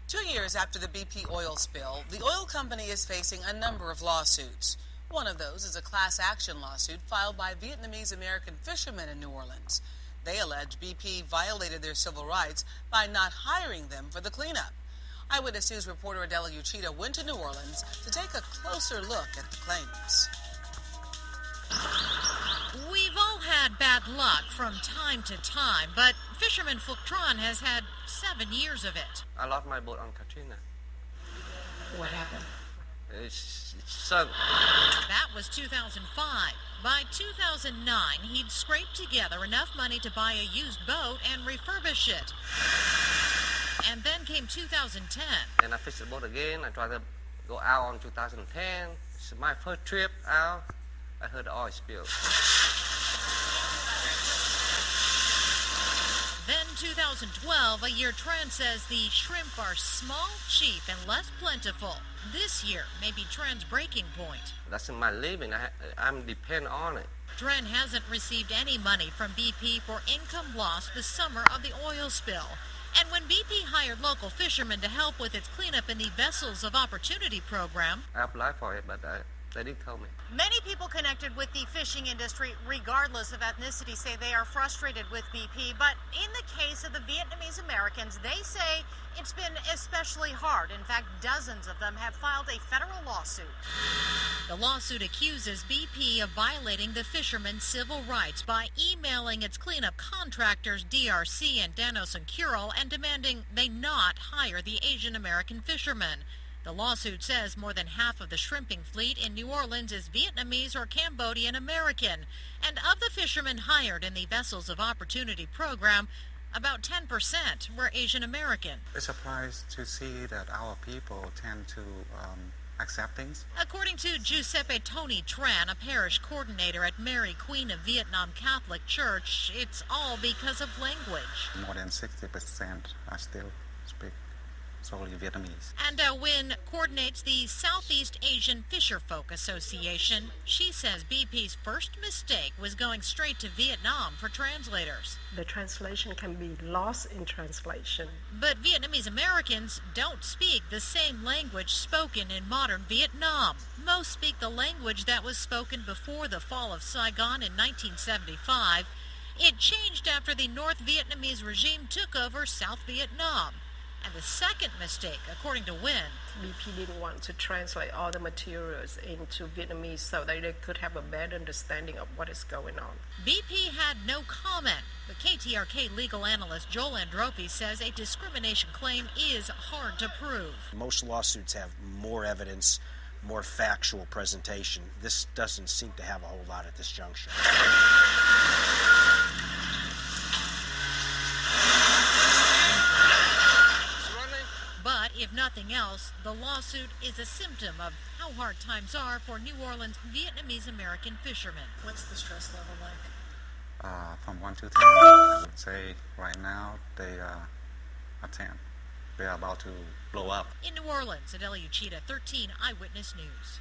2 years after the BP oil spill, the oil company is facing a number of lawsuits. One of those is a class action lawsuit filed by Vietnamese American fishermen in New Orleans. They allege BP violated their civil rights by not hiring them for the cleanup. Eyewitness News reporter Adela Uchida went to New Orleans to take a closer look at the claims. We've all had bad luck from time to time, but fisherman Phuc Tran has had 7 years of it. I lost my boat on Katrina. What happened? It sunk. That was 2005. By 2009, he'd scraped together enough money to buy a used boat and refurbish it. And then came 2010. And I fished the boat again. I tried to go out on 2010. It's my first trip out. I heard the oil spill. Then 2012, a year Tran says the shrimp are small, cheap, and less plentiful. This year may be Tran's breaking point. That's my living. I'm dependent on it. Tran hasn't received any money from BP for income lost the summer of the oil spill. And when BP hired local fishermen to help with its cleanup in the Vessels of Opportunity program, I applied for it, but they didn't tell me. Many people connected with the fishing industry, regardless of ethnicity, say they are frustrated with BP. But in the case of the Vietnamese Americans, they say it's been especially hard. In fact, dozens of them have filed a federal lawsuit. The lawsuit accuses BP of violating the fishermen's civil rights by emailing its cleanup contractors DRC and Danos and Curel and demanding they not hire the Asian American fishermen. The lawsuit says more than half of the shrimping fleet in New Orleans is Vietnamese or Cambodian American. And of the fishermen hired in the Vessels of Opportunity program, about 10% were Asian American. It's surprised to see that our people tend to accept things. According to Giuseppe Tony Tran, a parish coordinator at Mary Queen of Vietnam Catholic Church, it's all because of language. More than 60% are still speak solely Vietnamese. And Nguyen coordinates the Southeast Asian Fisherfolk Association. She says BP's first mistake was going straight to Vietnam for translators. The translation can be lost in translation. But Vietnamese Americans don't speak the same language spoken in modern Vietnam. Most speak the language that was spoken before the fall of Saigon in 1975. It changed after the North Vietnamese regime took over South Vietnam. And the second mistake, according to Nguyen, BP didn't want to translate all the materials into Vietnamese so that they could have a better understanding of what is going on. BP had no comment, but KTRK legal analyst Joel Androphi says a discrimination claim is hard to prove. Most lawsuits have more evidence, more factual presentation. This doesn't seem to have a whole lot at this juncture. But if nothing else, the lawsuit is a symptom of how hard times are for New Orleans Vietnamese American fishermen. What's the stress level like? From 1 to 10, I would say right now they are a 10. They are about to blow up. In New Orleans, Adela Uchida, 13 Eyewitness News.